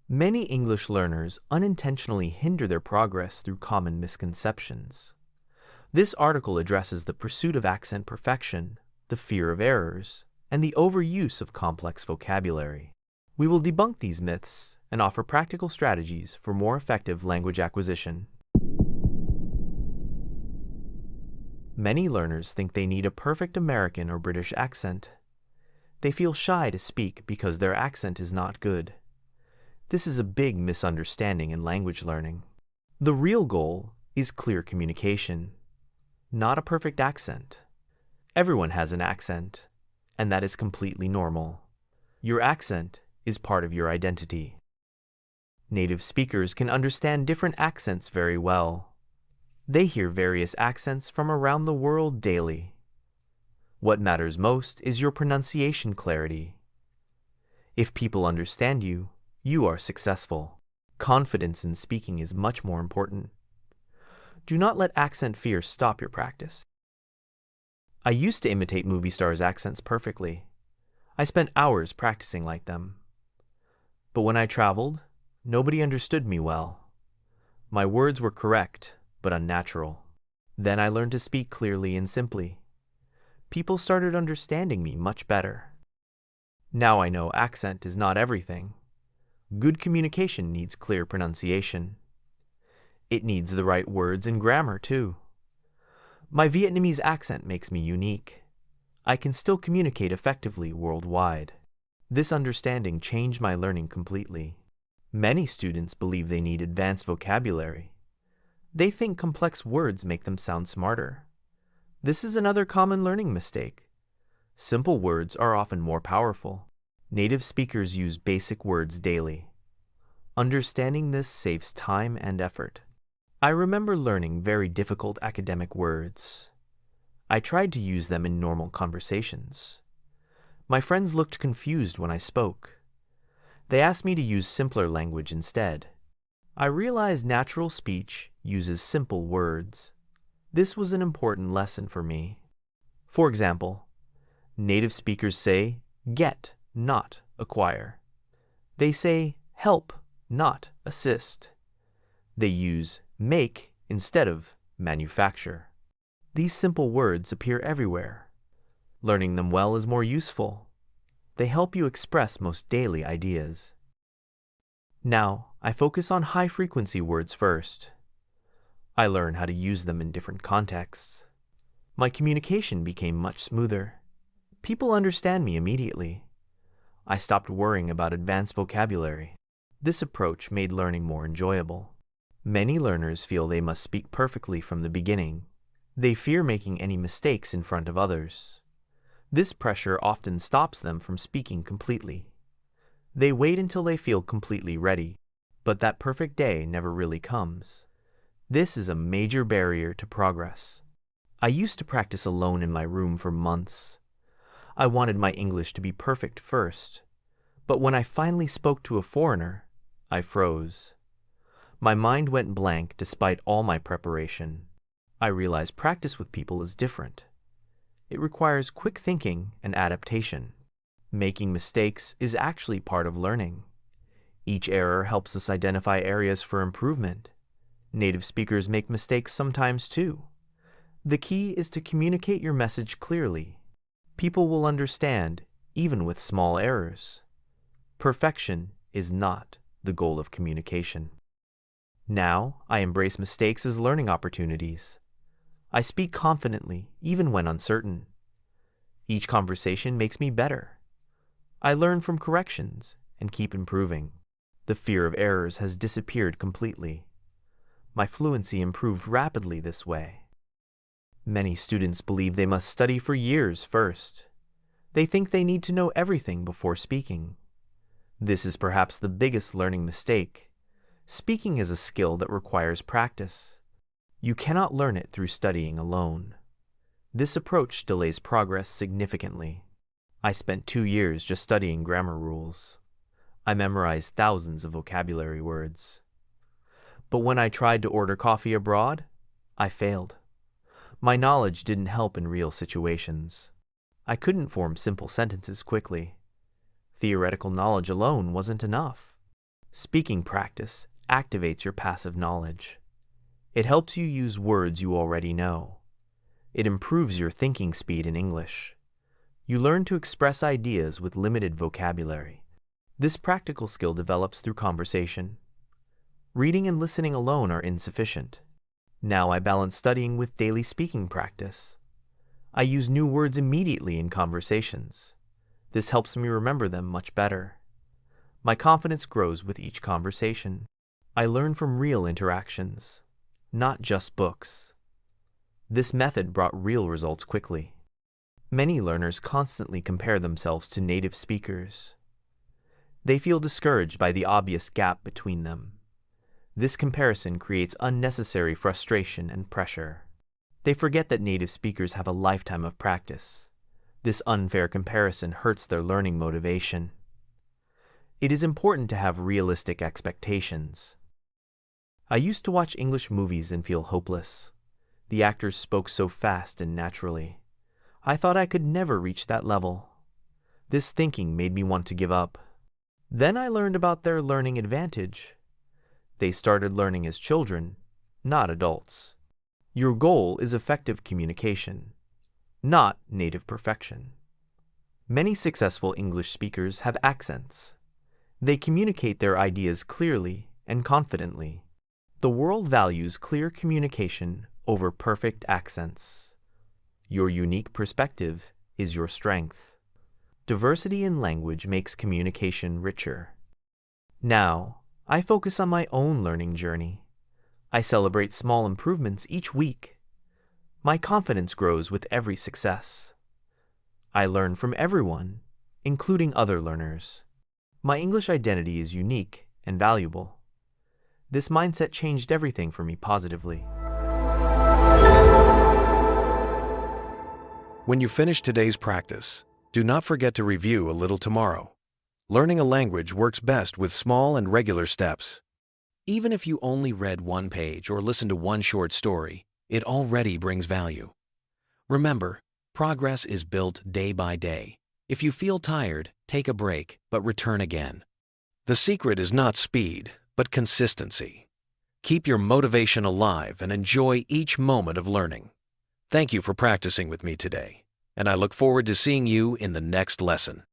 Many English learners unintentionally hinder their progress through common misconceptions. This article addresses the pursuit of accent perfection, the fear of errors, and the overuse of complex vocabulary. We will debunk these myths and offer practical strategies for more effective language acquisition. Many learners think they need a perfect American or British accent. They feel shy to speak because their accent is not good. This is a big misunderstanding in language learning. The real goal is clear communication, not a perfect accent. Everyone has an accent, and that is completely normal. Your accent is part of your identity. Native speakers can understand different accents very well. They hear various accents from around the world daily. What matters most is your pronunciation clarity. If people understand you, you are successful. Confidence in speaking is much more important. Do not let accent fear stop your practice. I used to imitate movie stars' accents perfectly. I spent hours practicing like them. But when I traveled, nobody understood me well. My words were correct, but unnatural. Then I learned to speak clearly and simply. People started understanding me much better. Now I know accent is not everything. Good communication needs clear pronunciation. It needs the right words and grammar, too. My Vietnamese accent makes me unique. I can still communicate effectively worldwide. This understanding changed my learning completely. Many students believe they need advanced vocabulary. They think complex words make them sound smarter. This is another common learning mistake. Simple words are often more powerful. Native speakers use basic words daily. Understanding this saves time and effort. I remember learning very difficult academic words. I tried to use them in normal conversations. My friends looked confused when I spoke. They asked me to use simpler language instead. I realized natural speech uses simple words. This was an important lesson for me. For example, native speakers say get, not acquire. They say help, not assist. They use make instead of manufacture. These simple words appear everywhere. Learning them well is more useful. They help you express most daily ideas. Now, I focus on high-frequency words first. I learn how to use them in different contexts. My communication became much smoother. People understand me immediately. I stopped worrying about advanced vocabulary. This approach made learning more enjoyable. Many learners feel they must speak perfectly from the beginning. They fear making any mistakes in front of others. This pressure often stops them from speaking completely. They wait until they feel completely ready, but that perfect day never really comes. This is a major barrier to progress. I used to practice alone in my room for months. I wanted my English to be perfect first, but when I finally spoke to a foreigner, I froze. My mind went blank despite all my preparation. I realized practice with people is different. It requires quick thinking and adaptation. Making mistakes is actually part of learning. Each error helps us identify areas for improvement. Native speakers make mistakes sometimes too. The key is to communicate your message clearly. People will understand, even with small errors. Perfection is not the goal of communication. Now, I embrace mistakes as learning opportunities. I speak confidently, even when uncertain. Each conversation makes me better. I learn from corrections and keep improving. The fear of errors has disappeared completely. My fluency improved rapidly this way. Many students believe they must study for years first. They think they need to know everything before speaking. This is perhaps the biggest learning mistake. Speaking is a skill that requires practice. You cannot learn it through studying alone. This approach delays progress significantly. I spent 2 years just studying grammar rules. I memorized thousands of vocabulary words. But when I tried to order coffee abroad, I failed. My knowledge didn't help in real situations. I couldn't form simple sentences quickly. Theoretical knowledge alone wasn't enough. Speaking practice activates your passive knowledge. It helps you use words you already know. It improves your thinking speed in English. You learn to express ideas with limited vocabulary. This practical skill develops through conversation. Reading and listening alone are insufficient. Now I balance studying with daily speaking practice. I use new words immediately in conversations. This helps me remember them much better. My confidence grows with each conversation. I learn from real interactions, not just books. This method brought real results quickly. Many learners constantly compare themselves to native speakers. They feel discouraged by the obvious gap between them. This comparison creates unnecessary frustration and pressure. They forget that native speakers have a lifetime of practice. This unfair comparison hurts their learning motivation. It is important to have realistic expectations. I used to watch English movies and feel hopeless. The actors spoke so fast and naturally. I thought I could never reach that level. This thinking made me want to give up. Then I learned about their learning advantage. They started learning as children, not adults. Your goal is effective communication, not native perfection. Many successful English speakers have accents. They communicate their ideas clearly and confidently. The world values clear communication over perfect accents. Your unique perspective is your strength. Diversity in language makes communication richer. Now, I focus on my own learning journey. I celebrate small improvements each week. My confidence grows with every success. I learn from everyone, including other learners. My English identity is unique and valuable. This mindset changed everything for me positively. When you finish today's practice, do not forget to review a little tomorrow. Learning a language works best with small and regular steps. Even if you only read one page or listened to one short story, it already brings value. Remember, progress is built day by day. If you feel tired, take a break, but return again. The secret is not speed, but consistency. Keep your motivation alive and enjoy each moment of learning. Thank you for practicing with me today, and I look forward to seeing you in the next lesson.